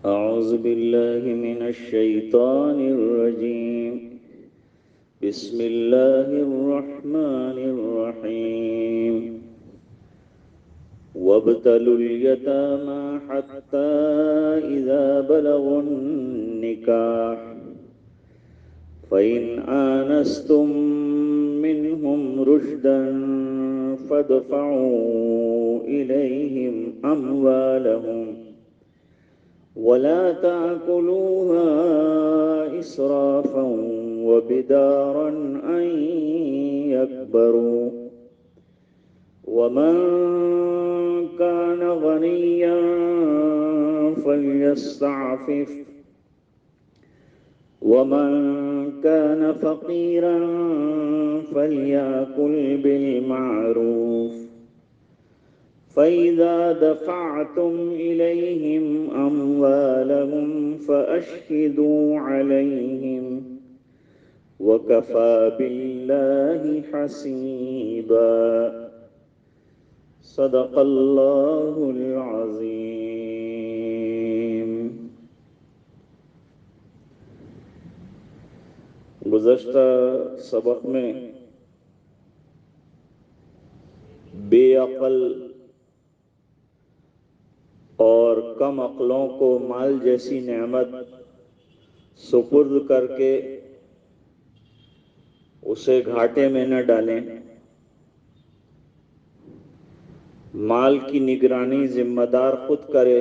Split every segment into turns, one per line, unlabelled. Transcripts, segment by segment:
أعوذ بالله من الشيطان الرجيم. بسم الله الرحمن الرحيم. وابتلوا اليتامى حتى إذا بلغوا النكاح فإن آنستم منهم رشدا فادفعوا إليهم أموالهم ولا تأكلوها إسرافا وبدارا أن يكبروا ومن كان غنيا فليستعفف ومن كان فقيرا فليأكل بالمعروف فإذا دفعتم إليهم أموالهم فأشهدوا عليهم وكفى بالله حسيبا. صدق اللہ العظیم. گزشتہ سبق میں بے عقل اور کم عقلوں کو مال جیسی نعمت سپرد کر کے اسے گھاٹے میں نہ ڈالیں. مال کی نگرانی ذمہ دار خود کرے،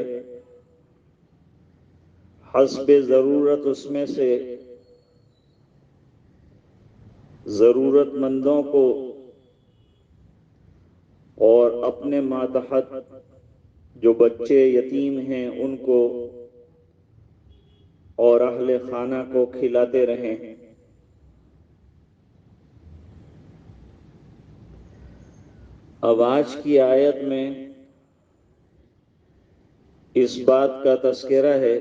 حسب ضرورت اس میں سے ضرورت مندوں کو اور اپنے ماتحت جو بچے یتیم ہیں ان کو اور اہل خانہ کو کھلاتے رہیں. اب آج کی آیت میں اس بات کا تذکرہ ہے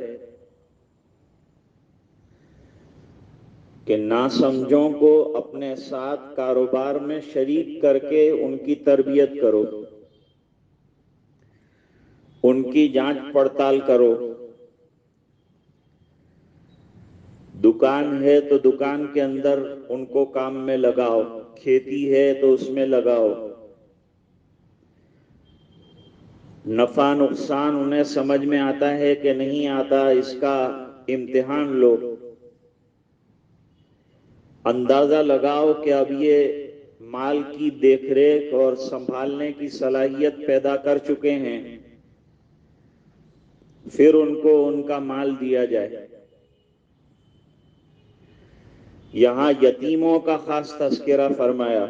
کہ ناسمجھوں کو اپنے ساتھ کاروبار میں شریک کر کے ان کی تربیت کرو، ان کی جانچ پڑتال کرو. دکان ہے تو دکان کے اندر ان کو کام میں لگاؤ، کھیتی ہے تو اس میں لگاؤ. نفع نقصان انہیں سمجھ میں آتا ہے کہ نہیں آتا، اس کا امتحان لو. اندازہ لگاؤ کہ اب یہ مال کی دیکھ ریکھ اور سنبھالنے کی صلاحیت پیدا کر چکے ہیں، پھر ان کو ان کا مال دیا جائے. یہاں یتیموں کا خاص تذکرہ فرمایا.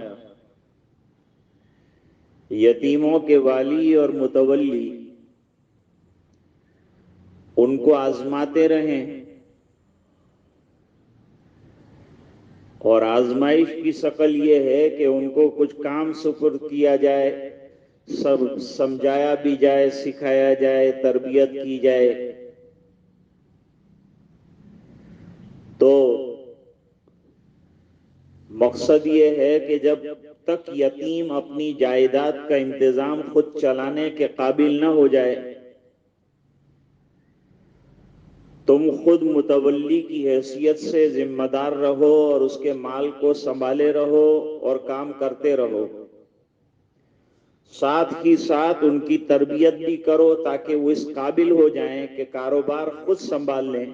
یتیموں کے والی اور متولی ان کو آزماتے رہیں، اور آزمائش کی شکل یہ ہے کہ ان کو کچھ کام سپرد کیا جائے، سب سمجھایا بھی جائے، سکھایا جائے، تربیت کی جائے. تو مقصد یہ ہے کہ جب تک یتیم اپنی جائیداد کا انتظام خود چلانے کے قابل نہ ہو جائے، تم خود متولی کی حیثیت سے ذمہ دار رہو اور اس کے مال کو سنبھالے رہو اور کام کرتے رہو. ساتھ ہی ساتھ ان کی تربیت بھی کرو تاکہ وہ اس قابل ہو جائیں کہ کاروبار خود سنبھال لیں.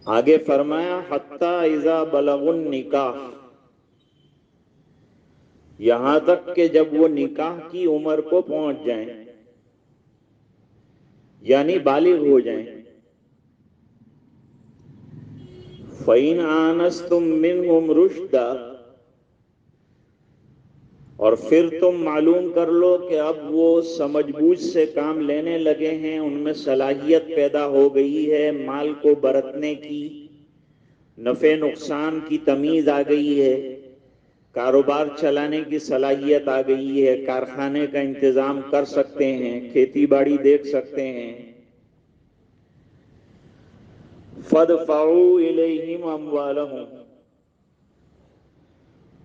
آگے فرمایا حتی اذا بلغوا النکاح، یہاں تک کہ جب وہ نکاح کی عمر کو پہنچ جائیں، یعنی بالغ ہو جائیں. فَإِنْ آنَسْتُمْ مِنْهُمْ رُشْدًا، اور پھر تم معلوم کر لو کہ اب وہ سمجھ بوجھ سے کام لینے لگے ہیں، ان میں صلاحیت پیدا ہو گئی ہے، مال کو برتنے کی، نفع نقصان کی تمیز آ گئی ہے، کاروبار چلانے کی صلاحیت آ گئی ہے، کارخانے کا انتظام کر سکتے ہیں، کھیتی باڑی دیکھ سکتے ہیں. فَادْفَعُوا إِلَيْهِمْ أَمْوَالَهُمْ،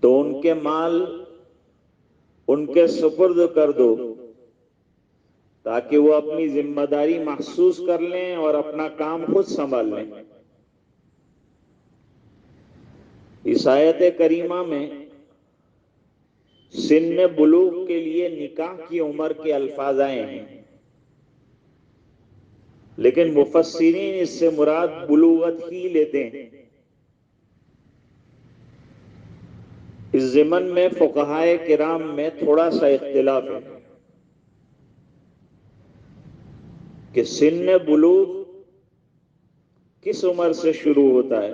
تو ان کے مال ان کے سپرد کر دو. تاکہ وہ اپنی ذمہ داری محسوس کر لیں اور اپنا کام خود سنبھال لیں۔ اس آیت کریمہ میں سن بلوغ کے لیے نکاح کی عمر کے الفاظ آئے ہیں، لیکن مفسرین اس سے مراد بلوغت ہی لیتے ہیں۔ اس ضمن میں فقہائے کرام میں تھوڑا سا اختلاف ہے کہ سن بلوغ کس عمر سے شروع ہوتا ہے۔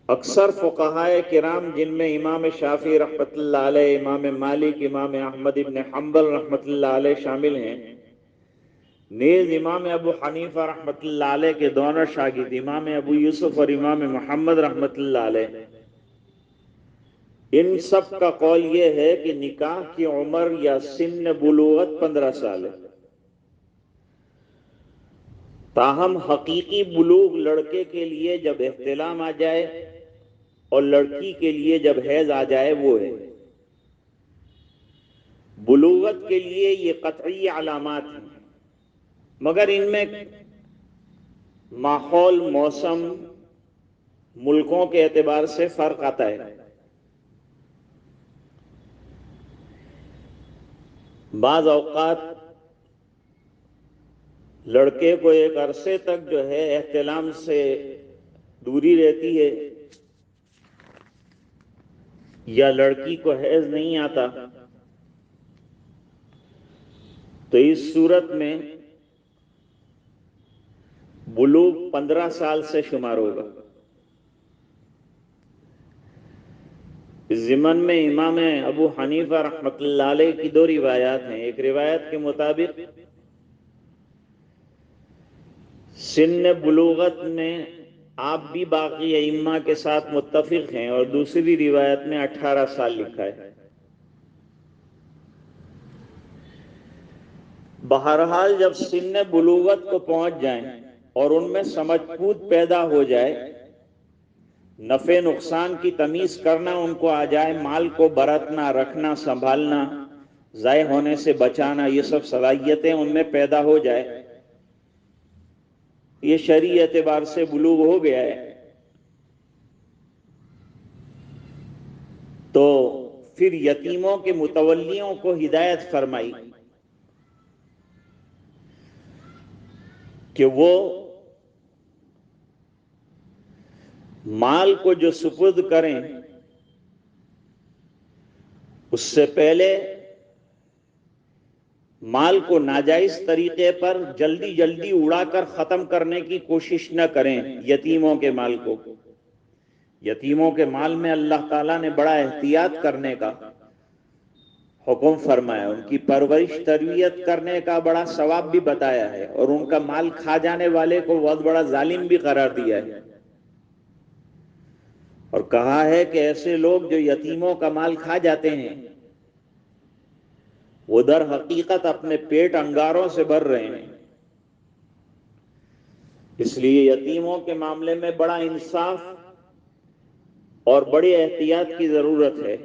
اکثر فقہائے کرام، جن میں امام شافعی رحمۃ اللہ علیہ، امام مالک، امام احمد ابن حنبل رحمۃ اللہ علیہ شامل ہیں، نیز امام ابو حنیفہ رحمۃ اللہ علیہ کے دونوں شاگرد امام ابو یوسف اور امام محمد رحمۃ اللہ علیہ، ان سب کا قول یہ ہے کہ نکاح کی عمر یا سن بلوغت 15 سال ہے۔ تاہم حقیقی بلوغ لڑکے کے لیے جب احتلام آ جائے اور لڑکی کے لیے جب حیض آ جائے وہ ہے۔ بلوغت کے لیے یہ قطعی علامات ہیں، مگر ان میں ماحول، موسم، ملکوں کے اعتبار سے فرق آتا ہے۔ بعض اوقات لڑکے کو ایک عرصے تک جو ہے احتلام سے دوری رہتی ہے، یا لڑکی کو حیض نہیں آتا، تو اس صورت میں بلوغ 15 سال سے شمار ہوگا۔ اس ضمن میں امام ابو حنیفہ رحمۃ اللہ علیہ کی 2 روایات ہیں۔ ایک روایت کے مطابق سن بلوغت میں آپ بھی باقی ائمہ کے ساتھ متفق ہیں، اور دوسری روایت میں 18 سال لکھا ہے۔ بہرحال جب سن بلوغت کو پہنچ جائیں اور ان میں سمجھ بوجھ پیدا ہو جائے، نفع نقصان کی تمیز کرنا ان کو آ جائے، مال کو برتنا، رکھنا، سنبھالنا، ضائع ہونے سے بچانا، یہ سب صلاحیتیں ان میں پیدا ہو جائے، یہ شرعی اعتبار سے بلوغ ہو گیا ہے، تو پھر یتیموں کے متولیوں کو ہدایت فرمائی کہ وہ مال کو جو سپرد کریں اس سے پہلے مال کو ناجائز طریقے پر جلدی جلدی اڑا کر ختم کرنے کی کوشش نہ کریں۔ یتیموں کے مال کو، یتیموں کے مال میں اللہ تعالیٰ نے بڑا احتیاط کرنے کا حکم فرمایا، ان کی پرورش تربیت کرنے کا بڑا ثواب بھی بتایا ہے، اور ان کا مال کھا جانے والے کو بہت بڑا ظالم بھی قرار دیا ہے، اور کہا ہے کہ ایسے لوگ جو یتیموں کا مال کھا جاتے ہیں وہ در حقیقت اپنے پیٹ انگاروں سے بھر رہے ہیں۔ اس لیے یتیموں کے معاملے میں بڑا انصاف اور بڑی احتیاط کی ضرورت ہے۔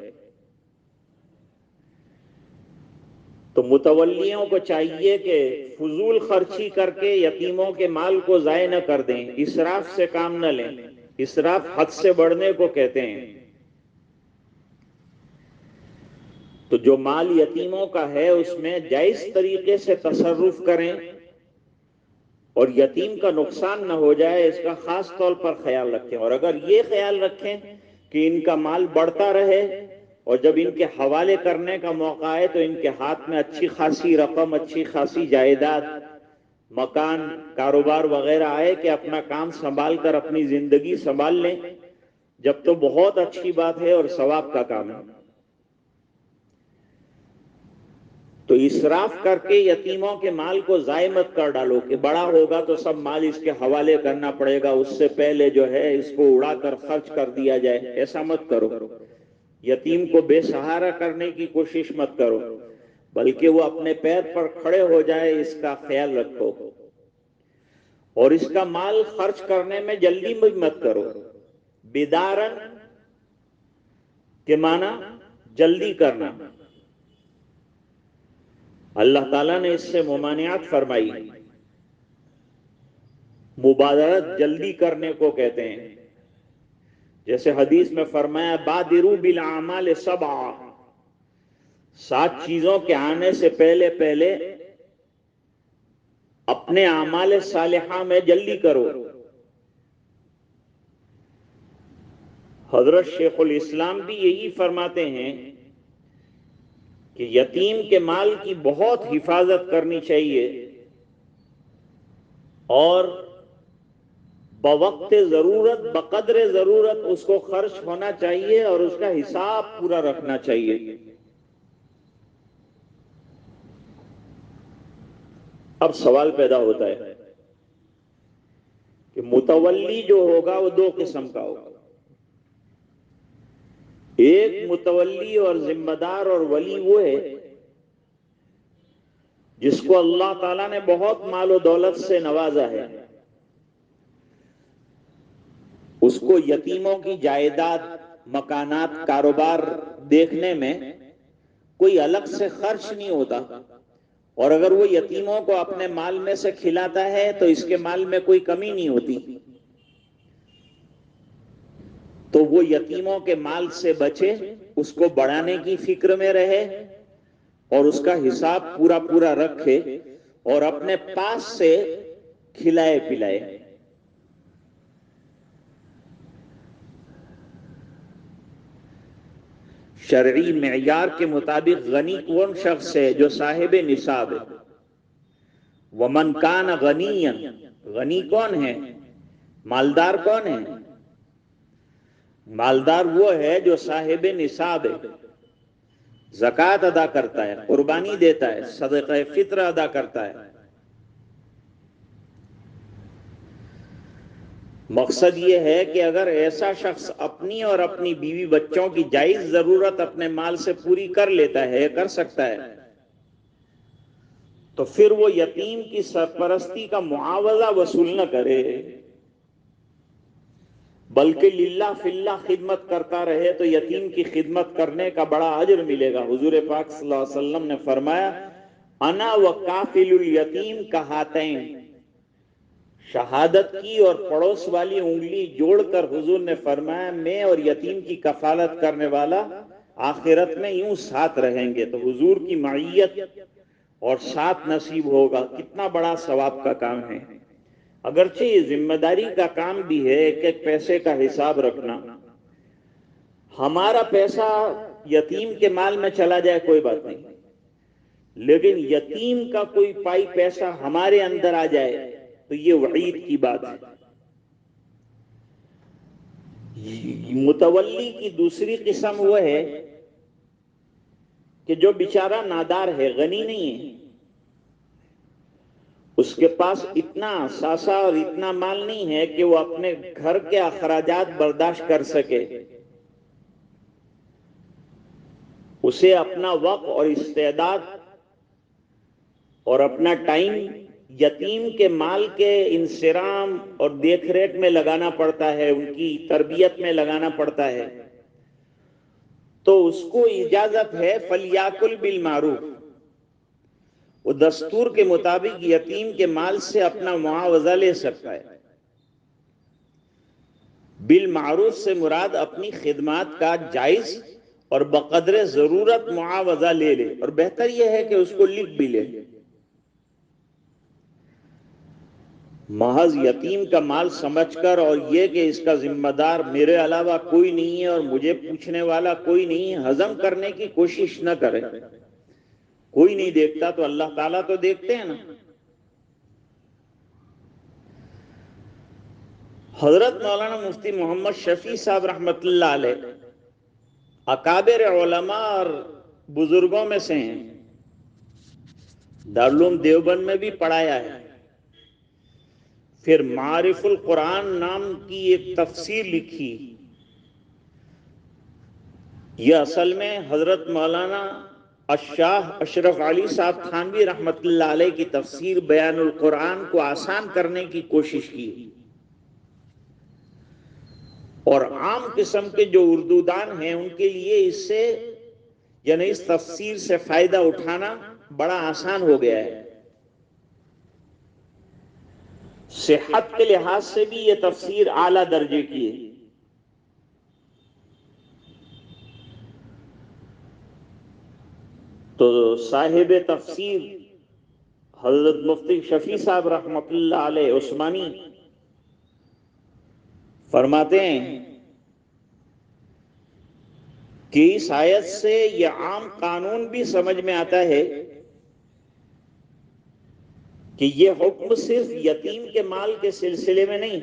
تو متولیوں کو چاہیے کہ فضول خرچی کر کے یتیموں کے مال کو ضائع نہ کر دیں، اسراف سے کام نہ لیں۔ اسراف حد سے بڑھنے کو کہتے ہیں۔ تو جو مال یتیموں کا ہے اس میں جائز طریقے سے تصرف کریں، اور یتیم کا نقصان نہ ہو جائے اس کا خاص طور پر خیال رکھیں۔ اور اگر یہ خیال رکھیں کہ ان کا مال بڑھتا رہے، اور جب ان کے حوالے کرنے کا موقع آئے تو ان کے ہاتھ میں اچھی خاصی رقم، اچھی خاصی جائیداد، مکان، کاروبار وغیرہ آئے کہ اپنا کام سنبھال کر اپنی زندگی سنبھال لیں، جب تو بہت اچھی بات ہے اور ثواب کا کام ہے۔ تو اسراف کر کے یتیموں کے مال کو ضائع مت کر ڈالو کہ بڑا ہوگا تو سب مال اس کے حوالے کرنا پڑے گا، اس سے پہلے جو ہے اس کو اڑا کر خرچ کر دیا جائے، ایسا مت کرو۔ یتیم کو بے سہارا کرنے کی کوشش مت کرو، بلکہ وہ اپنے پیر پر کھڑے ہو جائے اس کا خیال رکھو، اور اس کا مال خرچ کرنے میں جلدی مت کرو۔ بدارن کے معنی جلدی کرنا، اللہ تعالیٰ نے اس سے ممانعت فرمائی. مبادرت جلدی کرنے کو کہتے ہیں. جیسے حدیث میں فرمایا بادروا بالاعمال سبعا، 7 چیزوں کے آنے سے پہلے پہلے اپنے اعمال صالحہ میں جلدی کرو. حضرت شیخ الاسلام بھی یہی فرماتے ہیں کہ یتیم کے مال کی بہت حفاظت کرنی چاہیے اور بوقت ضرورت بقدر ضرورت اس کو خرچ ہونا چاہیے اور اس کا حساب پورا رکھنا چاہیے. اب سوال پیدا ہوتا ہے کہ متولی جو ہوگا وہ 2 قسم کا ہوگا. ایک متولی اور ذمہ دار اور ولی وہ ہے جس کو اللہ تعالیٰ نے بہت مال و دولت سے نوازا ہے. اس کو یتیموں کی جائیداد، مکانات، کاروبار دیکھنے میں کوئی الگ سے خرچ نہیں ہوتا، اور اگر وہ یتیموں کو اپنے مال میں سے کھلاتا ہے تو اس کے مال میں کوئی کمی نہیں ہوتی. تو وہ یتیموں کے مال سے بچے، اس کو بڑھانے کی فکر میں رہے اور اس کا حساب پورا پورا رکھے اور اپنے پاس سے کھلائے پلائے. شرعی معیار کے مطابق غنی کون شخص ہے؟ جو صاحب نصاب ہے. ومن کان غنیا، غنی کون ہے؟ مالدار کون ہے؟ مالدار وہ ہے جو صاحب نصاب ہے، زکوٰۃ ادا کرتا ہے، قربانی دیتا ہے، صدقہ فطر ادا کرتا ہے. مقصد یہ ہے کہ اگر ایسا شخص اپنی اور اپنی بیوی بچوں کی جائز ضرورت اپنے مال سے پوری کر لیتا ہے، کر سکتا ہے، تو پھر وہ یتیم کی سرپرستی کا معاوضہ وصول نہ کرے بلکہ للہ فی اللہ خدمت کرتا رہے تو یتیم کی خدمت کرنے کا بڑا اجر ملے گا. حضور پاک صلی اللہ علیہ وسلم نے فرمایا انا وکافل الیتیم کہاتین، شہادت کی اور پڑوس والی انگلی جوڑ کر حضور نے فرمایا میں اور یتیم کی کفالت کرنے والا آخرت میں یوں ساتھ رہیں گے. تو حضور کی معیت اور ساتھ نصیب ہوگا. کتنا بڑا ثواب کا کام ہے. اگرچہ یہ ذمہ داری کا کام بھی ہے ایک ایک پیسے کا حساب رکھنا. ہمارا پیسہ یتیم کے مال میں چلا جائے کوئی بات نہیں، لیکن یتیم کا کوئی پائی پیسہ ہمارے اندر آ جائے تو یہ وعید کی بات ہے. متولی کی دوسری قسم وہ ہے کہ جو بیچارہ نادار ہے، غنی نہیں ہے، اس کے پاس اتنا اثاثہ اور اتنا مال نہیں ہے کہ وہ اپنے گھر کے اخراجات برداشت کر سکے. اسے اپنا وقت اور استعداد اور اپنا ٹائم یتیم کے مال کے انصرام اور دیکھ ریکھ میں لگانا پڑتا ہے، ان کی تربیت میں لگانا پڑتا ہے. تو اس کو اجازت ہے فَلْيَأْكُلْ بِالْمَعْرُوفِ، وہ دستور کے مطابق یتیم کے مال سے اپنا معاوضہ لے سکتا ہے. بالمعروف سے مراد اپنی خدمات کا جائز اور بقدر ضرورت معاوضہ لے لے، اور بہتر یہ ہے کہ اس کو لکھ بھی لے. محض یتیم کا مال سمجھ کر اور یہ کہ اس کا ذمہ دار میرے علاوہ کوئی نہیں ہے اور مجھے پوچھنے والا کوئی نہیں ہے، ہضم کرنے کی کوشش نہ کرے. کوئی نہیں دیکھتا تو اللہ تعالیٰ تو دیکھتے ہیں نا. حضرت مولانا مفتی محمد شفیع صاحب رحمت اللہ علیہ اکابر علماء اور بزرگوں میں سے ہیں. دارالعلوم دیوبند میں بھی پڑھایا ہے. پھر معارف القرآن نام کی ایک تفسیر لکھی. یہ اصل میں حضرت مولانا الشاہ اشرف علی صاحب تھانوی رحمت اللہ علیہ کی تفسیر بیان القرآن کو آسان کرنے کی کوشش کی، اور عام قسم کے جو اردو دان ہیں ان کے لیے اس سے یعنی اس تفسیر سے فائدہ اٹھانا بڑا آسان ہو گیا ہے. صحت کے لحاظ سے بھی یہ تفسیر اعلیٰ درجے کی ہے. تو صاحب تفسیر حضرت مفتی شفیع صاحب رحمۃ اللہ علیہ عثمانی فرماتے ہیں کہ اس آیت سے یہ عام قانون بھی سمجھ میں آتا ہے کہ یہ حکم صرف یتیم کے مال کے سلسلے میں نہیں،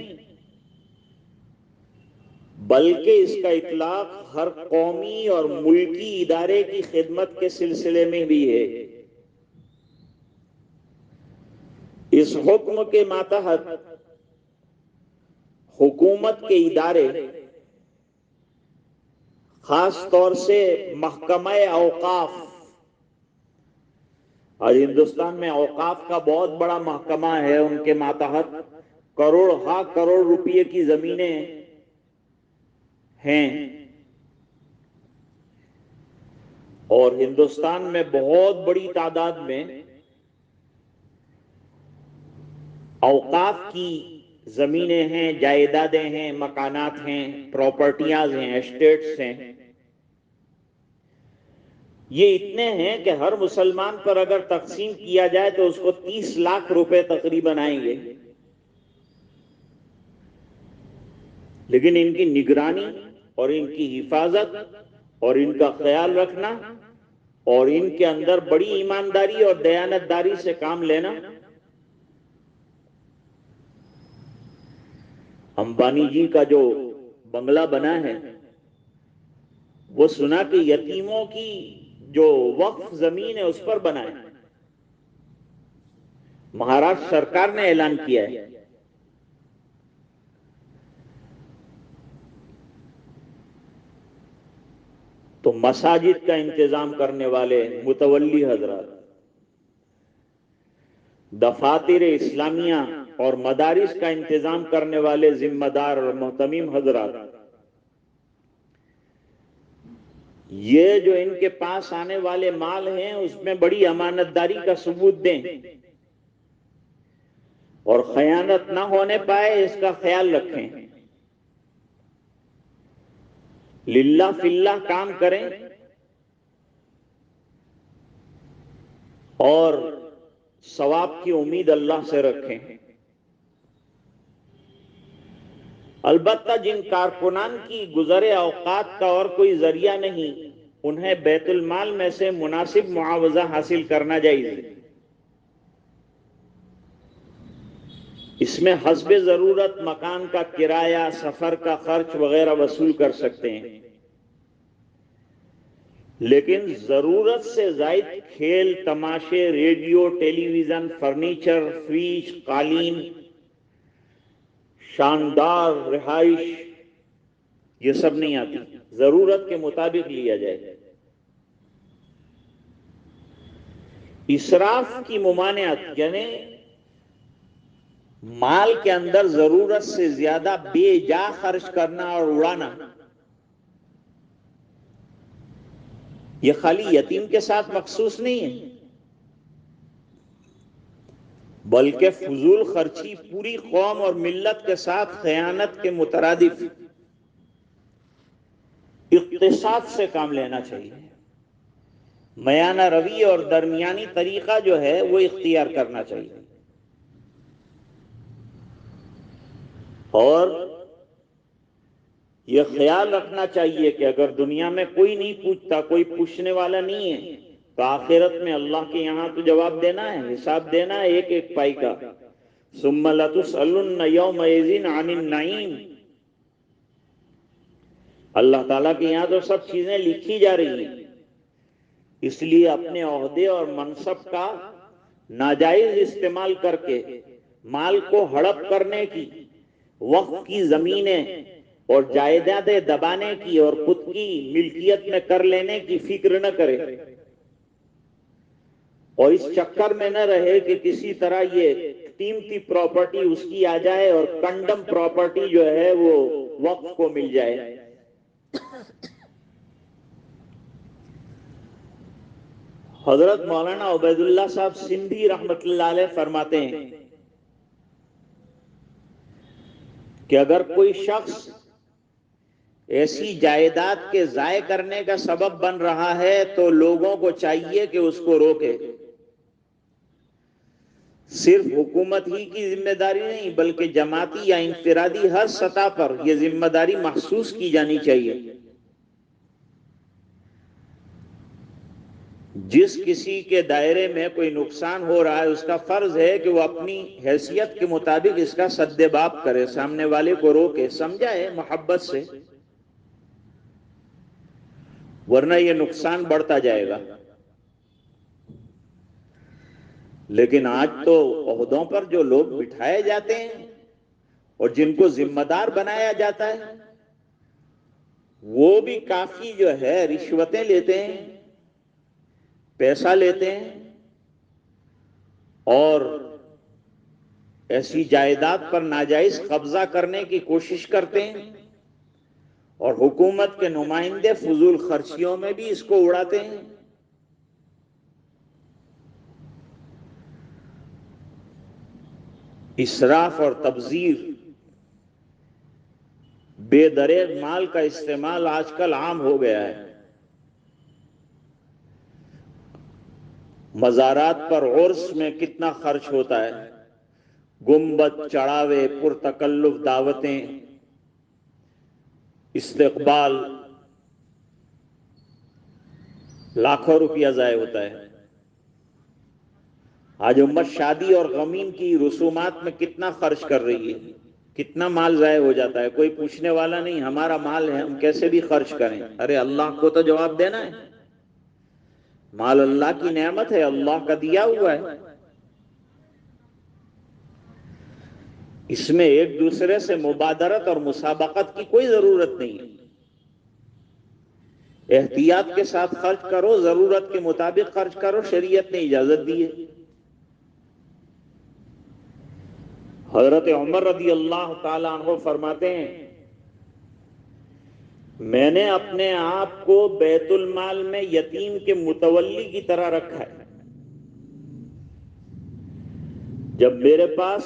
بلکہ اس کا اطلاق ہر قومی اور ملکی ادارے کی خدمت کے سلسلے میں بھی ہے. اس حکم کے ماتحت حکومت کے ادارے، خاص طور سے محکمہ اوقاف، آج ہندوستان میں اوقاف کا بہت بڑا محکمہ ہے، ان کے ماتحت کروڑ ہا کروڑ روپے کی زمینیں ہیں، اور ہندوستان میں بہت بڑی تعداد میں اوقاف کی زمینیں ہیں، جائیدادیں ہیں، مکانات ہیں، پراپرٹیاں ہیں، اسٹیٹس ہیں. یہ اتنے ہیں کہ ہر مسلمان پر اگر تقسیم کیا جائے تو اس کو 30 لاکھ روپے تقریباً آئیں گے. لیکن ان کی نگرانی اور ان کی حفاظت اور ان کا خیال رکھنا اور ان کے اندر بڑی ایمانداری اور دیانتداری سے کام لینا. امبانی جی کا جو بنگلہ بنا ہے، وہ سنا کہ یتیموں کی جو وقف زمین ہے اس پر بنا ہے. مہاراشٹر سرکار نے اعلان کیا ہے. تو مساجد کا انتظام کرنے والے متولی حضرات، دفاتر اسلامیہ اور مدارس کا انتظام کرنے والے ذمہ دار اور محتمیم حضرات، یہ جو ان کے پاس آنے والے مال ہیں اس میں بڑی امانتداری کا ثبوت دیں اور خیانت نہ ہونے پائے اس کا خیال رکھیں. للہ فی اللہ کام کریں اور ثواب کی امید اللہ سے رکھیں. البتہ جن کارکنان کی گزرے اوقات کا اور کوئی ذریعہ نہیں، انہیں بیت المال میں سے مناسب معاوضہ حاصل کرنا جائز ہے. اس میں حسب ضرورت مکان کا کرایہ، سفر کا خرچ وغیرہ وصول کر سکتے ہیں، لیکن ضرورت سے زائد کھیل تماشے، ریڈیو، ٹیلی ویژن، فرنیچر، فریج، قالین، شاندار رہائش، یہ سب نہیں آتی. ضرورت کے مطابق لیا جائے. اسراف کی ممانعت یعنی مال کے اندر ضرورت سے زیادہ بے جا خرچ کرنا اور اڑانا، یہ خالی یتیم کے ساتھ مخصوص نہیں ہے، بلکہ فضول خرچی پوری قوم اور ملت کے ساتھ خیانت کے مترادف. اقتصاد سے کام لینا چاہیے. میانہ روی اور درمیانی طریقہ جو ہے وہ اختیار کرنا چاہیے. اور یہ خیال رکھنا چاہیے کہ اگر دنیا میں کوئی نہیں پوچھتا، کوئی پوچھنے والا نہیں ہے، تو آخرت میں اللہ کے یہاں تو جواب دینا ہے، حساب دینا ہے ایک ایک پائی کا. ثم لتسألن یومئذ عن النعیم. اللہ تعالیٰ کے یہاں تو سب چیزیں لکھی جا رہی ہیں. اس لیے اپنے عہدے اور منصب کا ناجائز استعمال کر کے مال کو ہڑپ کرنے کی، وقف کی زمینیں اور جائیدادیں دبانے کی اور خود کی ملکیت میں کر لینے کی فکر نہ کرے، اور اس چکر میں نہ رہے کہ کسی طرح یہ قیمتی پراپرٹی اس کی آ جائے اور کنڈم پراپرٹی جو ہے وہ وقف کو مل جائے. حضرت مولانا عبید اللہ صاحب سندھی رحمت اللہ علیہ فرماتے ہیں کہ اگر کوئی شخص ایسی جائیداد کے ضائع کرنے کا سبب بن رہا ہے تو لوگوں کو چاہیے کہ اس کو روکے. صرف حکومت ہی کی ذمہ داری نہیں بلکہ جماعتی یا انفرادی ہر سطح پر یہ ذمہ داری محسوس کی جانی چاہیے. جس کسی کے دائرے میں کوئی نقصان ہو رہا ہے اس کا فرض ہے کہ وہ اپنی حیثیت کے مطابق اس کا سد باب کرے، سامنے والے کو روکے، سمجھائے محبت سے، ورنہ یہ نقصان بڑھتا جائے گا. لیکن آج تو عہدوں پر جو لوگ بٹھائے جاتے ہیں اور جن کو ذمہ دار بنایا جاتا ہے وہ بھی کافی جو ہے رشوتیں لیتے ہیں، پیسہ لیتے ہیں اور ایسی جائیداد پر ناجائز قبضہ کرنے کی کوشش کرتے ہیں، اور حکومت کے نمائندے فضول خرچیوں میں بھی اس کو اڑاتے ہیں. اسراف اور تبذیر، بے دریغ مال کا استعمال آج کل عام ہو گیا ہے. مزارات پر عرس میں کتنا خرچ ہوتا ہے، گنبد، چڑھاوے، پرتکلف دعوتیں، استقبال، لاکھوں روپیہ ضائع ہوتا ہے. آج امت شادی اور غمین کی رسومات میں کتنا خرچ کر رہی ہے، کتنا مال ضائع ہو جاتا ہے. کوئی پوچھنے والا نہیں، ہمارا مال ہے ہم کیسے بھی خرچ کریں. ارے اللہ کو تو جواب دینا ہے، مال اللہ کی نعمت ہے، اللہ کا دیا ہوا ہے. اس میں ایک دوسرے سے مبادرت اور مسابقت کی کوئی ضرورت نہیں ہے. احتیاط کے ساتھ خرچ کرو، ضرورت کے مطابق خرچ کرو، شریعت نے اجازت دی ہے. حضرت عمر رضی اللہ تعالی عنہ فرماتے ہیں میں نے اپنے آپ کو بیت المال میں یتیم کے متولی کی طرح رکھا ہے. جب میرے پاس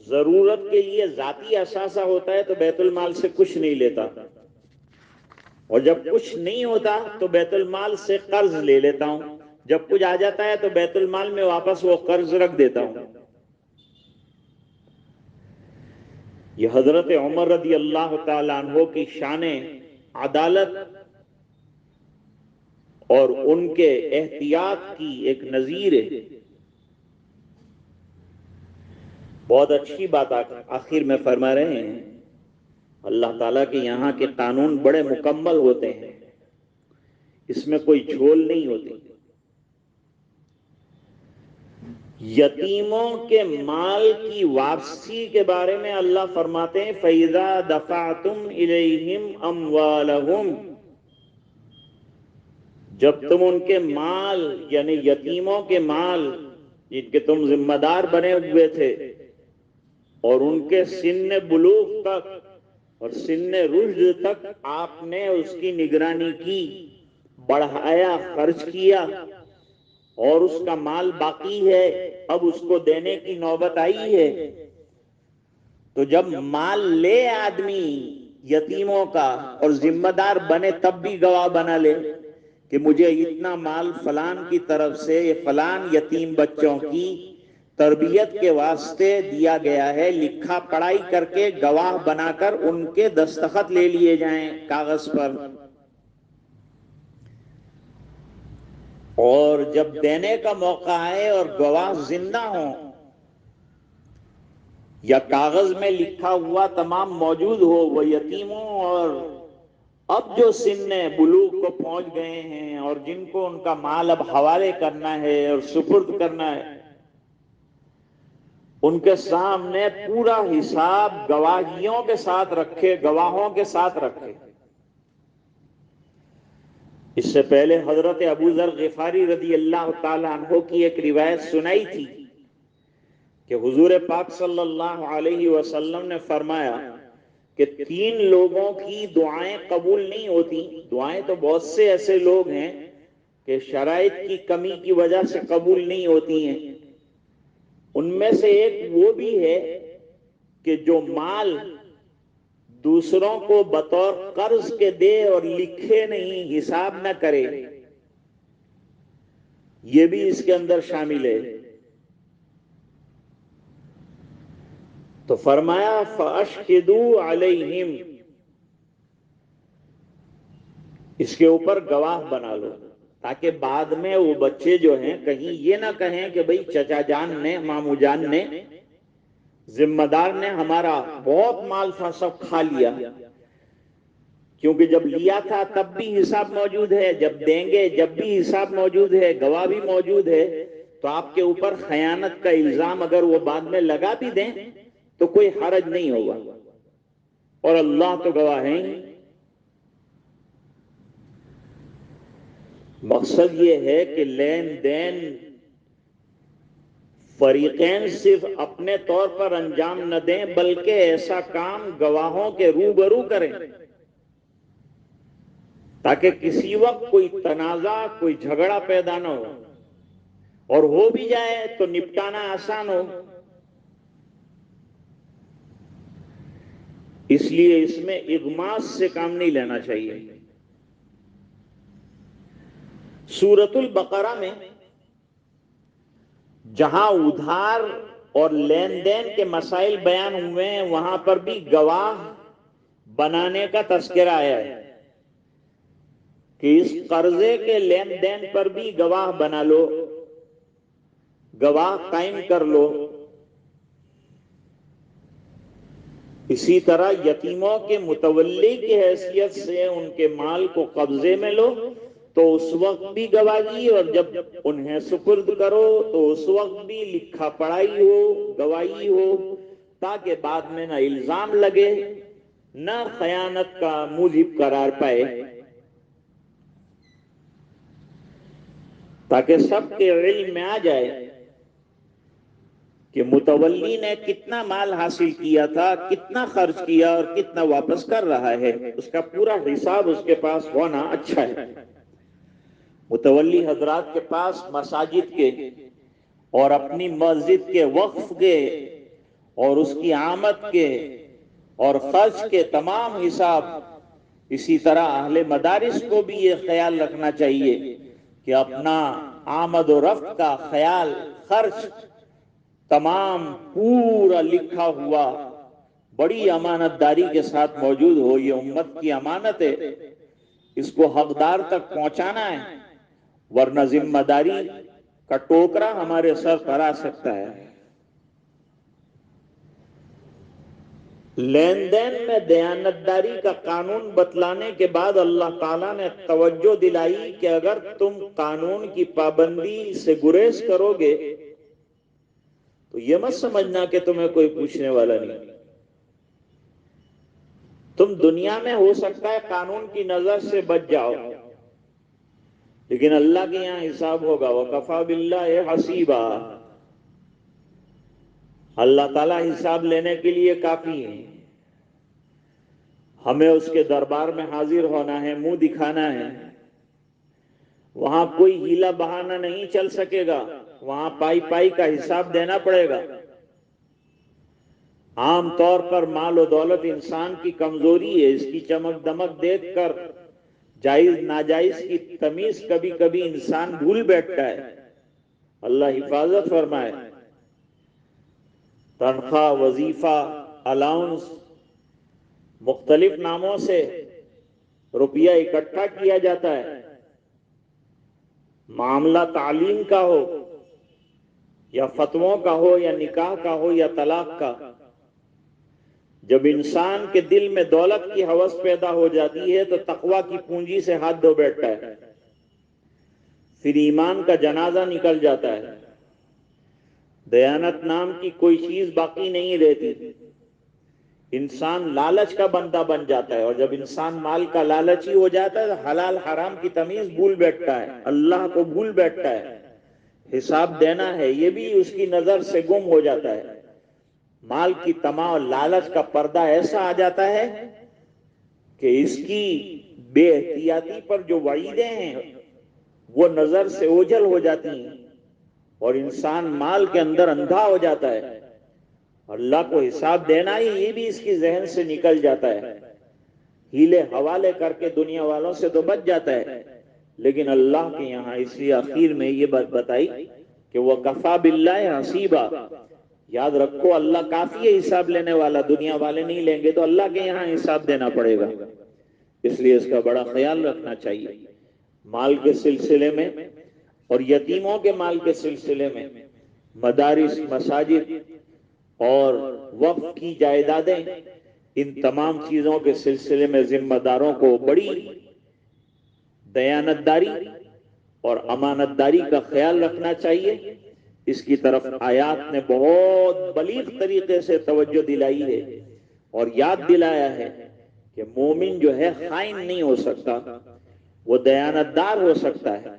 ضرورت کے لیے ذاتی اثاثہ ہوتا ہے تو بیت المال سے کچھ نہیں لیتا، اور جب کچھ نہیں ہوتا تو بیت المال سے قرض لے لیتا ہوں. جب کچھ آ جاتا ہے تو بیت المال میں واپس وہ قرض رکھ دیتا ہوں. یہ حضرت عمر رضی اللہ تعالی عنہ کی شان عدالت اور ان کے احتیاط کی ایک نظیر ہے. بہت اچھی بات آخر میں فرما رہے ہیں، اللہ تعالیٰ کے یہاں کے قانون بڑے مکمل ہوتے ہیں، اس میں کوئی جھول نہیں ہوتی. یتیموں کے مال کی واپسی کے بارے میں اللہ فرماتے ہیں فَإِذَا دَفَعْتُمْ إِلَيْهِمْ أَمْوَالَهُمْ، جب تم ان کے مال یعنی یتیموں کے مال جن کے تم ذمہ دار بنے ہوئے تھے اور ان کے سن بلوغ تک اور سن رشد تک آپ نے اس کی نگرانی کی، بڑھایا، خرچ کیا، اور اس کا مال باقی ہے، اب اس کو دینے کی نوبت آئی ہے، تو جب مال لے آدمی یتیموں کا اور ذمہ دار بنے تب بھی گواہ بنا لے کہ مجھے اتنا مال فلان کی طرف سے فلان یتیم بچوں کی تربیت کے واسطے دیا گیا ہے، لکھا پڑھائی کر کے گواہ بنا کر ان کے دستخط لے لیے جائیں کاغذ پر. اور جب دینے کا موقع آئے اور گواہ زندہ ہوں یا کاغذ میں لکھا ہوا تمام موجود ہو، وہ یتیم ہوں اور اب جو سن بلوغ کو پہنچ گئے ہیں اور جن کو ان کا مال اب حوالے کرنا ہے اور سپرد کرنا ہے، ان کے سامنے پورا حساب گواہیوں کے ساتھ رکھے، گواہوں کے ساتھ رکھے. اس سے پہلے حضرت ابو ذر غفاری رضی اللہ تعالی عنہ کی ایک روایت سنائی تھی کہ حضور پاک صلی اللہ علیہ وسلم نے فرمایا کہ 3 لوگوں کی دعائیں قبول نہیں ہوتی. دعائیں تو بہت سے ایسے لوگ ہیں کہ شرائط کی کمی کی وجہ سے قبول نہیں ہوتی ہیں، ان میں سے ایک وہ بھی ہے کہ جو مال دوسروں کو بطور قرض کے دے اور لکھے نہیں، حساب نہ کرے، یہ بھی اس کے اندر شامل ہے۔ تو فرمایا فَأَشْهِدُوا عَلَيْهِمْ، اس کے اوپر گواہ بنا لو، تاکہ بعد میں وہ بچے جو ہیں کہیں یہ نہ کہیں کہ بھئی چچا جان نے، مامو جان نے، ذمہ دار نے ہمارا بہت مال تھا سب کھا لیا، کیونکہ جب لیا تھا تب بھی حساب موجود ہے، جب دیں گے جب بھی حساب موجود ہے، گواہ بھی موجود ہے، تو آپ کے اوپر خیانت کا الزام اگر وہ بعد میں لگا بھی دیں تو کوئی حرج نہیں ہوگا، اور اللہ تو گواہ ہے ہی۔ مقصد یہ ہے کہ لین دین فریقین صرف اپنے طور پر انجام نہ دیں، بلکہ ایسا کام گواہوں کے روبرو کریں، تاکہ کسی وقت کوئی تنازع، کوئی جھگڑا پیدا نہ ہو، اور ہو بھی جائے تو نپٹانا آسان ہو۔ اس لیے اس میں اغماس سے کام نہیں لینا چاہیے۔ سورۃ البقرہ میں جہاں ادھار اور لین دین کے مسائل بیان ہوئے ہیں، وہاں پر بھی گواہ بنانے کا تذکرہ آیا ہے کہ اس قرضے کے لین دین پر بھی گواہ بنا لو، گواہ قائم کر لو۔ اسی طرح یتیموں کے متولی کی حیثیت سے ان کے مال کو قبضے میں لو تو اس وقت بھی گواہی، اور جب انہیں سپرد کرو تو اس وقت بھی لکھا پڑھائی ہو، گواہی ہو، تاکہ بعد میں نہ الزام لگے، نہ خیانت کا موجب قرار پائے، تاکہ سب کے علم میں آ جائے کہ متولی نے کتنا مال حاصل کیا تھا، کتنا خرچ کیا اور کتنا واپس کر رہا ہے، اس کا پورا حساب اس کے پاس ہونا اچھا ہے۔ متولی حضرات کے پاس مساجد کے اور اپنی مسجد کے وقف کے اور اس کی آمد کے اور خرچ کے تمام حساب، اسی طرح اہل مدارس کو بھی یہ خیال رکھنا چاہیے کہ اپنا آمد و رفت کا خیال، خرچ تمام پورا لکھا ہوا بڑی امانت داری کے ساتھ موجود ہو۔ یہ امت کی امانت ہے، اس کو حقدار تک پہنچانا ہے، ورنہ ذمہ داری کا ٹوکرا ہمارے سر پر آ سکتا ہے۔ لین دین میں دیانتداری کا قانون بتلانے کے بعد اللہ تعالیٰ نے توجہ دلائی کہ اگر تم قانون کی پابندی سے گریز کرو گے تو یہ مت سمجھنا کہ تمہیں کوئی پوچھنے والا نہیں۔ تم دنیا میں ہو سکتا ہے قانون کی نظر سے بچ جاؤ، لیکن اللہ کے یہاں حساب ہوگا، وَكَفَى بِاللَّهِ حَسِيبًا، اللہ تعالیٰ حساب لینے کے لیے کافی ہے۔ ہمیں اس کے دربار میں حاضر ہونا ہے، منہ دکھانا ہے، وہاں کوئی ہیلا بہانہ نہیں چل سکے گا، وہاں پائی پائی کا حساب دینا پڑے گا۔ عام طور پر مال و دولت انسان کی کمزوری ہے، اس کی چمک دمک دیکھ کر جائز ناجائز کی تمیز کبھی کبھی انسان بھول بیٹھتا ہے۔ اللہ حفاظت فرمائے۔ تنخواہ، وظیفہ، الاؤنس، مختلف ناموں سے روپیہ اکٹھا کیا جاتا ہے، معاملہ تعلیم کا ہو یا فتووں کا ہو یا نکاح کا ہو یا طلاق کا، جب انسان کے دل میں دولت کی ہوس پیدا ہو جاتی ہے تو تقوی کی پونجی سے ہاتھ دھو بیٹھتا ہے، پھر ایمان کا جنازہ نکل جاتا ہے، دیانت نام کی کوئی چیز باقی نہیں رہتی، انسان لالچ کا بندہ بن جاتا ہے، اور جب انسان مال کا لالچی ہو جاتا ہے تو حلال حرام کی تمیز بھول بیٹھتا ہے، اللہ کو بھول بیٹھتا ہے، حساب دینا ہے یہ بھی اس کی نظر سے گم ہو جاتا ہے۔ مال کی طمع اور لالچ کا پردہ ایسا آ جاتا ہے کہ اس کی بے احتیاطی پر جو وعیدیں ہیں وہ نظر سے اوجھل ہو جاتی ہیں اور انسان مال کے اندر اندھا ہو جاتا ہے. اللہ کو حساب دینا ہی یہ بھی اس کی ذہن سے نکل جاتا ہے. ہیلے حوالے کر کے دنیا والوں سے تو بچ جاتا ہے، لیکن اللہ کے یہاں اس لیے آخر میں یہ بات بتائی کہ وہ کفا باللہ حسیبا. یاد رکھو اللہ کافی ہے حساب لینے والا، دنیا والے نہیں لیں گے تو اللہ کے یہاں حساب دینا پڑے گا. اس لیے اس کا بڑا خیال رکھنا چاہیے مال کے سلسلے میں، اور یتیموں کے مال کے سلسلے میں. مدارس، مساجد اور وقف کی جائیدادیں، ان تمام چیزوں کے سلسلے میں ذمہ داروں کو بڑی دیانتداری اور امانتداری کا خیال رکھنا چاہیے. اس کی طرف آیات نے بہت بلیغ طریقے سے توجہ دلائی ہے اور یاد دلایا ہے کہ مومن جو ہے خائن نہیں ہو سکتا، وہ دیانتدار ہو سکتا ہے.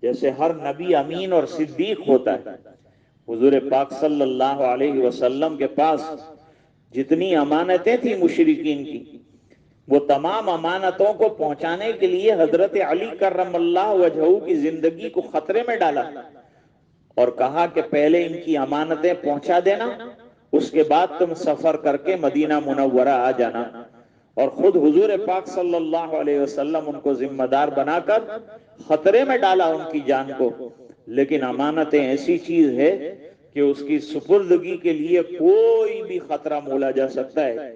جیسے ہر نبی امین اور صدیق ہوتا ہے، حضور پاک صلی اللہ علیہ وسلم کے پاس جتنی امانتیں تھیں مشرکین کی، وہ تمام امانتوں کو پہنچانے کے لیے حضرت علی کرم اللہ وجہہ کی زندگی کو خطرے میں ڈالا اور کہا کہ پہلے ان کی امانتیں پہنچا دینا، اس کے بعد تم سفر کر کے مدینہ منورہ آ جانا. اور خود حضور پاک صلی اللہ علیہ وسلم ان کو ذمہ دار بنا کر خطرے میں ڈالا ان کی جان کو. لیکن امانتیں ایسی چیز ہے کہ اس کی سپردگی کے لیے کوئی بھی خطرہ مولا جا سکتا ہے.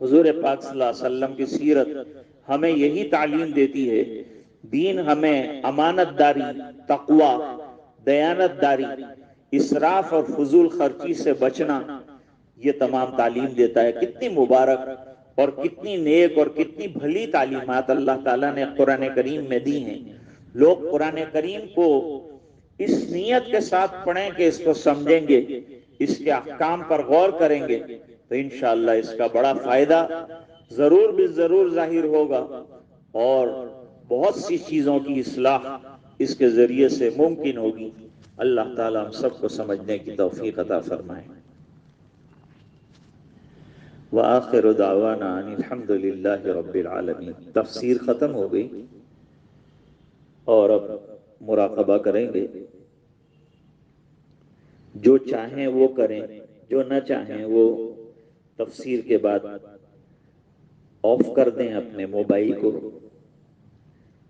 حضور پاک صلی اللہ علیہ وسلم کی سیرت ہمیں یہی تعلیم دیتی ہے. دین ہمیں امانت داری، تقوی، دیانت داری، اسراف اور فضول خرچی سے بچنا، یہ تمام تعلیم دیتا ہے. کتنی مبارک اور کتنی نیک اور کتنی بھلی تعلیمات اللہ تعالیٰ نے قرآن کریم میں دی ہیں. لوگ قرآن کریم کو اس نیت کے ساتھ پڑھیں کہ اس کو سمجھیں گے، اس کے احکام پر غور کریں گے تو انشاءاللہ اس کا بڑا فائدہ ضرور بھی ضرور ظاہر ہوگا اور بہت سی چیزوں کی اصلاح اس کے ذریعے سے ممکن ہوگی. اللہ تعالیٰ ہم سب کو سمجھنے کی توفیق عطا فرمائے. وآخر دعوانا ان الحمد للہ رب العالمین. تفسیر ختم ہو گئی اور اب مراقبہ کریں گے. جو چاہیں وہ کریں، جو نہ چاہیں وہ تفسیر کے بعد آف کر دیں اپنے موبائل کو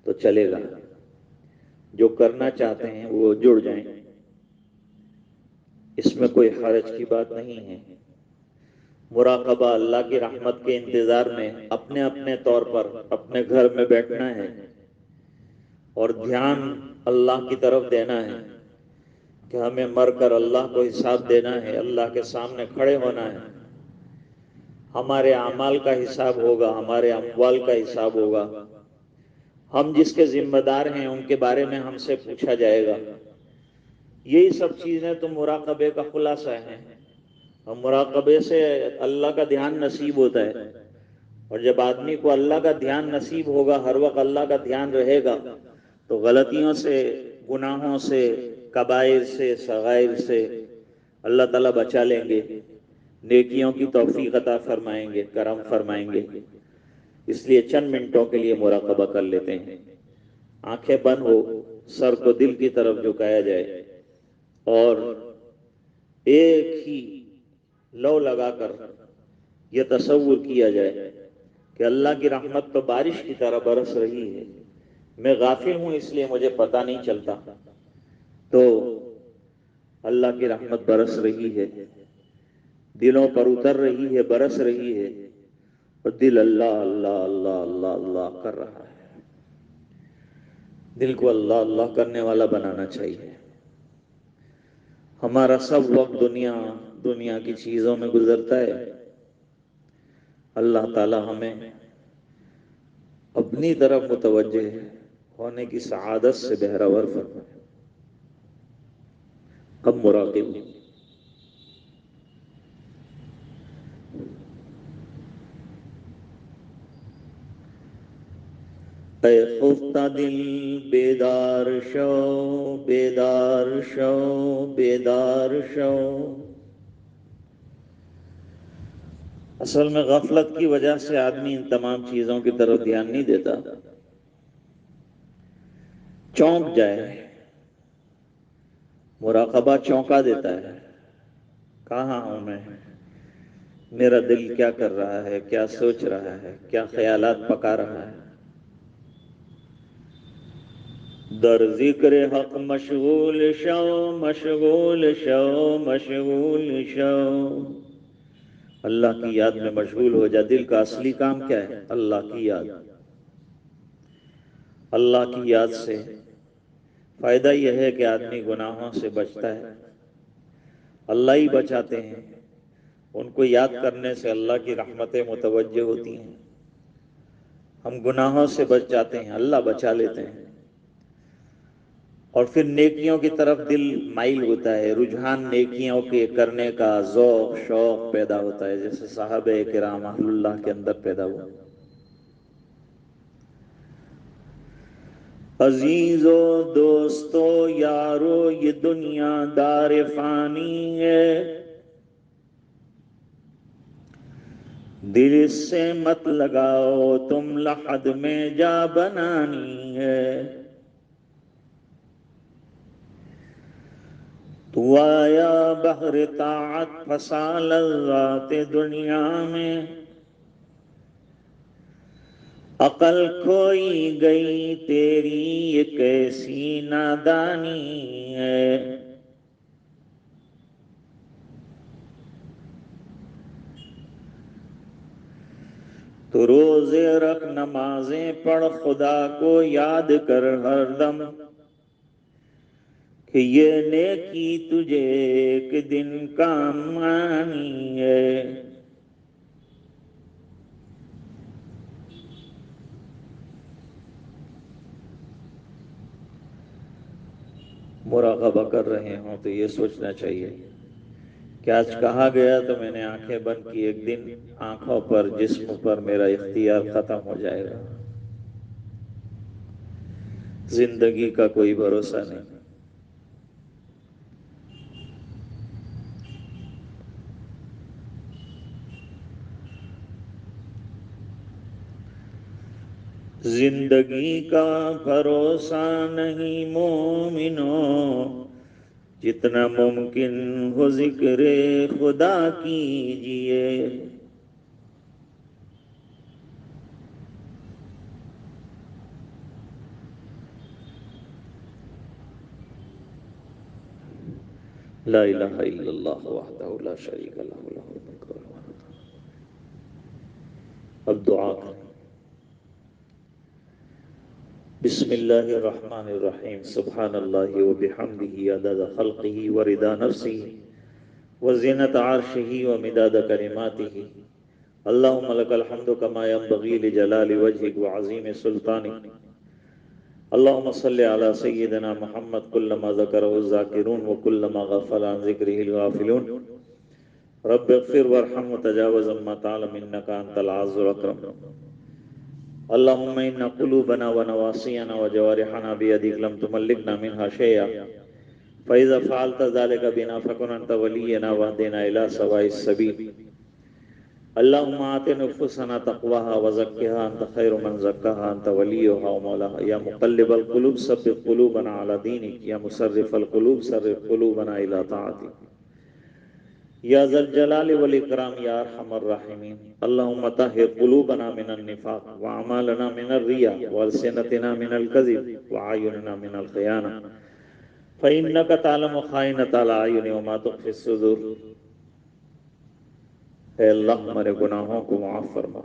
تو چلے گا. جو کرنا چاہتے ہیں وہ جڑ جائیں، اس میں کوئی حرج کی بات نہیں ہے. مراقبہ اللہ کی رحمت کے انتظار میں اپنے اپنے طور پر اپنے گھر میں بیٹھنا ہے اور دھیان اللہ کی طرف دینا ہے کہ ہمیں مر کر اللہ کو حساب دینا ہے، اللہ کے سامنے کھڑے ہونا ہے. ہمارے اعمال کا حساب ہوگا، ہمارے اموال کا حساب ہوگا. ہم جس کے ذمہ دار ہیں ان کے بارے میں ہم سے پوچھا جائے گا. یہی سب چیزیں تو مراقبے کا خلاصہ ہیں. اور مراقبے سے اللہ کا دھیان نصیب ہوتا ہے، اور جب آدمی کو اللہ کا دھیان نصیب ہوگا، ہر وقت اللہ کا دھیان رہے گا، تو غلطیوں سے، گناہوں سے، کبائر سے، صغائر سے اللہ تعالیٰ بچا لیں گے، نیکیوں کی توفیق عطا فرمائیں گے، کرم فرمائیں گے. اس لیے چند منٹوں کے لیے مراقبہ کر لیتے ہیں. آنکھیں بند ہو، سر کو دل کی طرف جھکایا جائے اور ایک ہی لو لگا کر یہ تصور کیا جائے کہ اللہ کی رحمت تو بارش کی طرح برس رہی ہے، میں غافل ہوں اس لیے مجھے پتہ نہیں چلتا. تو اللہ کی رحمت برس رہی ہے، دلوں پر اتر رہی ہے، برس رہی ہے، اور دل اللہ اللہ اللہ اللہ اللہ کر رہا ہے. دل کو اللہ اللہ کرنے والا بنانا چاہیے. ہمارا سب وقت دنیا کی چیزوں میں گزرتا ہے. اللہ تعالی ہمیں اپنی طرف متوجہ ہونے کی سعادت سے بہرور فرمائے. اب مراقب اے خفتہ دل بیدار شو، بیدار شو، بیدار شو. اصل میں غفلت کی وجہ سے آدمی ان تمام چیزوں کی طرف دھیان نہیں دیتا. چونک جائے، مراقبہ چونکا دیتا ہے، کہاں ہوں میں، میرا دل کیا کر رہا ہے، کیا سوچ رہا ہے، کیا خیالات پکا رہا ہے۔ در ذکر حق مشغول شو، مشغول شو، مشغول شو۔ اللہ کی یاد میں مشغول ہو جا۔ دل کا اصلی کام کیا ہے؟ اللہ کی یاد۔ اللہ کی یاد سے فائدہ یہ ہے کہ آدمی گناہوں سے بچتا ہے، اللہ ہی بچاتے ہیں۔ ان کو یاد کرنے سے اللہ کی رحمتیں متوجہ ہوتی ہیں، ہم گناہوں سے بچ جاتے ہیں، اللہ بچا لیتے ہیں، اور پھر نیکیوں کی طرف دل مائل ہوتا ہے، رجحان نیکیوں کے کرنے کا ذوق شوق پیدا ہوتا ہے، جیسے صحابہ کرام اہل اللہ کے اندر پیدا ہوا۔ عزیزو دوستو یارو یہ دنیا دار فانی ہے، دل سے مت لگاؤ تم لحد میں جا بنانی ہے۔ تو آیا بحر طاعت پھنسا لذات دنیا میں، عقل کھوئی گئی تیری یہ کیسی نادانی ہے۔ تو روزے رکھ نمازیں پڑھ خدا کو یاد کر ہر دم، کہ یہ نیکی تجھے ایک دن کام آنی ہے۔ مراقبہ کر رہے ہوں تو یہ سوچنا چاہیے کہ آج کہا گیا تو میں نے آنکھیں بند کی، ایک دن آنکھوں پر جسم پر میرا اختیار ختم ہو جائے گا، زندگی کا کوئی بھروسہ نہیں۔ زندگی کا بھروسہ نہیں مومنو، جتنا ممکن ہو ذکر خدا کیجئے۔ لا الہ الا اللہ وحدہ لا شریک لہ لہ الملک والحمد۔ اب دعا کریں۔ بسم اللہ الرحمن الرحیم، سبحان اللہ وبحمدہ عدد خلقہ ورضا نفسہ وزینت عرشہ ومداد کلماتہ۔ اللہم لک الحمد کما ینبغی لجلال وجہک وعظیم سلطانک۔ اللہم صلی علی سیدنا محمد کلما ذکرہ الذاکرون وکلما غفل عن ذکرہ الغافلون۔ رب اغفر وارحم وتجاوز عما تعلم انک انت العز الاکرم۔ اللہم ان قلوبنا ونواصینا وجوارحنا بیدک لم تملکنا منها شیئا، فاذا فعلت ذلك بنا فکن انت ولینا واہدنا الی سواء السبیل۔ اللہم آت نفوسنا تقواها وزکها انت خیر من زکاها انت ولیها ومولاها۔ یا مقلب القلوب ثبت قلوبنا علی دینک، یا مصرف القلوب صرف قلوبنا الی طاعتک، یا ذا الجلال والاکرام یا ارحم الراحمین۔ اللہم طہر قلوبنا من النفاق واعمالنا من الریاء والسنتنا من الکذب وعیوننا من الخیانہ، فإنک تعلم خائنۃ الاعین وما تخفی الصدور۔ اے اللہ ہمارے گناہوں کو معاف فرما،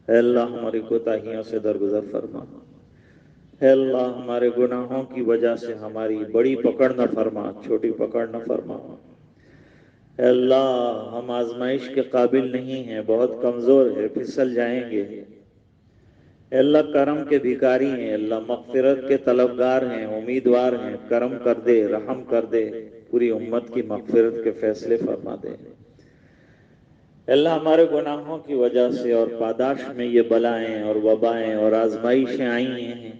اے اللہ ہماری کوتاہیوں سے درگزر فرما، اے اللہ ہمارے گناہوں کی وجہ سے ہماری بڑی پکڑ نہ فرما، چھوٹی پکڑ نہ فرما۔ اے اللہ ہم آزمائش کے قابل نہیں ہیں، بہت کمزور ہیں، پھسل جائیں گے۔ اے اللہ کرم کے بھکاری ہیں، اللہ مغفرت کے طلبگار ہیں، امیدوار ہیں، کرم کر دے، رحم کر دے، پوری امت کی مغفرت کے فیصلے فرما دے۔ اللہ ہمارے گناہوں کی وجہ سے اور پاداش میں یہ بلائیں اور وبائیں اور آزمائشیں آئی ہیں،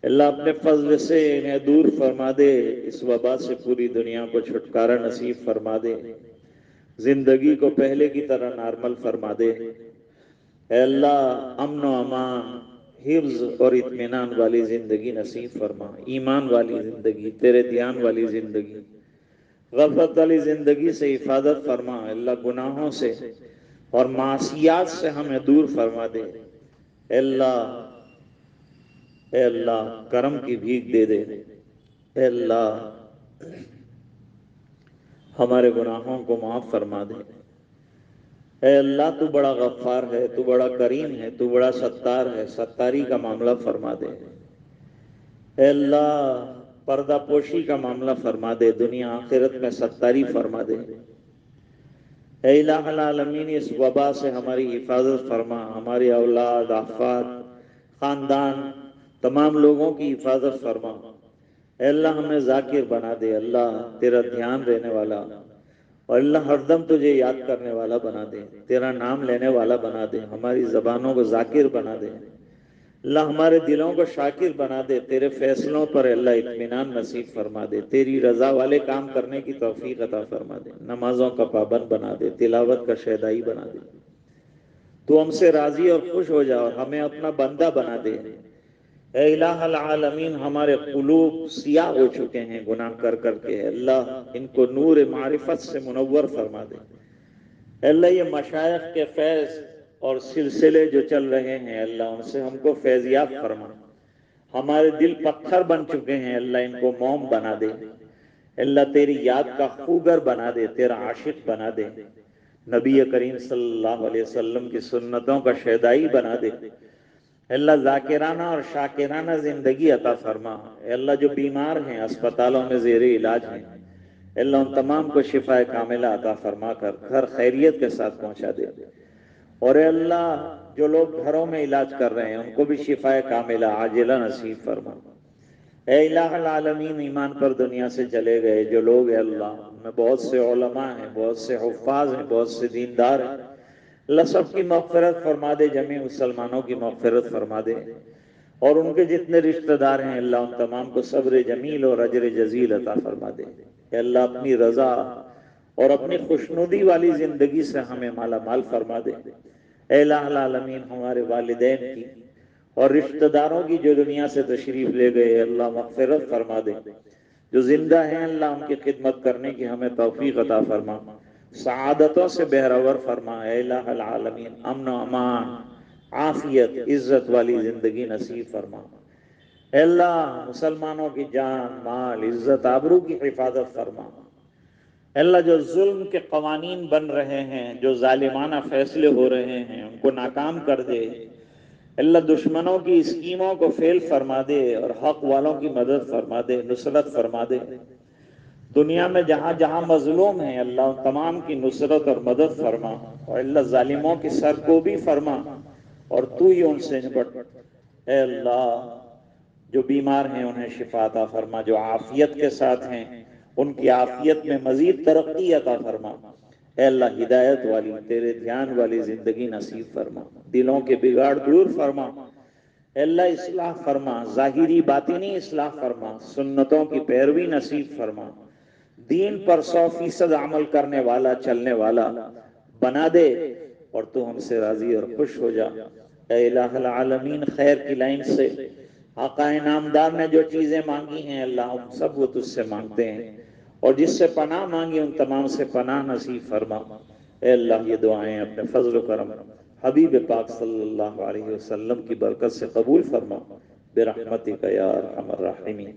اللہ اپنے فضل سے انہیں دور فرما دے، اس وبا سے پوری دنیا کو چھٹکارا نصیب فرما دے، زندگی کو پہلے کی طرح نارمل فرما دے۔ اے اللہ امن و امان حفظ اور اطمینان والی زندگی نصیب فرما، ایمان والی زندگی، تیرے دھیان والی زندگی، غفلت والی زندگی سے حفاظت فرما اللہ، گناہوں سے اور معصیات سے ہمیں دور فرما دے اے اللہ، اے اللہ کرم کی بھیک دے دے اے اللہ، ہمارے گناہوں کو معاف فرما دے اے اللہ، تو بڑا غفار ہے، تو بڑا کریم ہے، تو بڑا ستار ہے، ستاری کا معاملہ فرما دے اے اللہ، پردہ پوشی کا معاملہ فرما دے، دنیا آخرت میں ستاری فرما دے اے الہ العالمین، اس وبا سے ہماری حفاظت فرما، ہماری اولاد، احفاد، خاندان، تمام لوگوں کی حفاظت فرما اے اللہ، ہمیں ذاکر بنا دے اللہ، تیرا دھیان رہنے والا، اور اللہ ہر دم تجھے یاد کرنے والا بنا دے، تیرا نام لینے والا بنا دے، ہماری زبانوں کو ذاکر بنا دے اللہ، ہمارے دلوں کو شاکر بنا دے، تیرے فیصلوں پر اللہ اطمینان نصیب فرما دے، تیری رضا والے کام کرنے کی توفیق عطا فرما دے، نمازوں کا پابند بنا دے، تلاوت کا شیدائی بنا دے، تو ہم سے راضی اور خوش ہو جا اور ہمیں اپنا بندہ بنا دے اے الہ العالمین، ہمارے قلوب سیاہ ہو چکے ہیں گناہ کر کر کے اللہ، ان کو نور معرفت سے منور فرما دے اے اللہ، یہ مشائخ کے فیض اور سلسلے جو چل رہے ہیں اللہ، ان سے ہم کو فیضیاب فرما، ہمارے دل پتھر بن چکے ہیں اللہ، ان کو موم بنا دے اللہ، تیری یاد کا خوگر بنا دے، تیرا عاشق بنا دے، نبی کریم صلی اللہ علیہ وسلم کی سنتوں کا شیدائی بنا دے اللہ، ذاکرانہ اور شاکرانہ زندگی عطا فرما اے اللہ، جو بیمار ہیں اسپتالوں میں زیر علاج ہیں اللہ، ان تمام کو شفا کاملہ عطا فرما کر گھر خیریت کے ساتھ پہنچا دے اور اے اللہ، جو لوگ گھروں میں علاج کر رہے ہیں ان کو بھی شفا کاملہ عاجلہ نصیب فرما اے الہ العالمین، ایمان پر دنیا سے چلے گئے جو لوگ اے اللہ، ان میں بہت سے علماء ہیں، بہت سے حفاظ ہیں، بہت سے دیندار ہیں اللہ، سب کی مغفرت فرما دے، جميع مسلمانوں کی مغفرت فرما دے اور ان کے جتنے رشتہ دار ہیں اللہ، ان تمام کو صبر جمیل اور اجر جزیل عطا فرما دے اے اللہ، اپنی رضا اور اپنی خوشنودی والی زندگی سے ہمیں مالا مال فرما دے اے الہ العالمین، ہمارے والدین کی اور رشتہ داروں کی جو دنیا سے تشریف لے گئے اللہ، مغفرت فرما دے، جو زندہ ہیں اللہ، ان کی خدمت کرنے کی ہمیں توفیق عطا فرما، سعادتوں سے بہرور فرما اے الہ العالمین، امن و امان، عافیت، عزت والی زندگی نصیب فرما اے اللہ، مسلمانوں کی جان، مال، عزت، آبرو کی حفاظت فرما اے اللہ، جو ظلم کے قوانین بن رہے ہیں، جو ظالمانہ فیصلے ہو رہے ہیں، ان کو ناکام کر دے اے اللہ، دشمنوں کی اسکیموں کو فیل فرما دے اور حق والوں کی مدد فرما دے، نصرت فرما دے دنیا میں جہاں جہاں مظلوم ہیں اللہ، ان تمام کی نصرت اور مدد فرما اور اللہ، ظالموں کی سرکوبی فرما اور تو ہی ان سے نپٹ اے اللہ، جو بیمار ہیں انہیں شفا عطا فرما، جو عافیت کے ساتھ ہیں ان کی عافیت میں مزید ترقی عطا فرما اے اللہ، ہدایت والی، تیرے دھیان والی زندگی نصیب فرما، دلوں کے بگاڑ دور فرما اے اللہ، اصلاح فرما، ظاہری باطنی اصلاح فرما، سنتوں کی پیروی نصیب فرما، دین پر 100% عمل کرنے والا، چلنے والا بنا دے اور تو ہم سے راضی اور خوش ہو جا اے الہ العالمین، خیر کی لائن سے آقا نامدار نے جو چیزیں مانگی ہیں اللہ، ہم سب وہ تجھ سے مانگتے ہیں اور جس سے پناہ مانگی ان تمام سے پناہ نصیب فرما اے اللہ، یہ دعائیں اپنے فضل و کرم حبیب پاک صلی اللہ علیہ وسلم کی برکت سے قبول فرما برحمتک یا ارحم الراحمین۔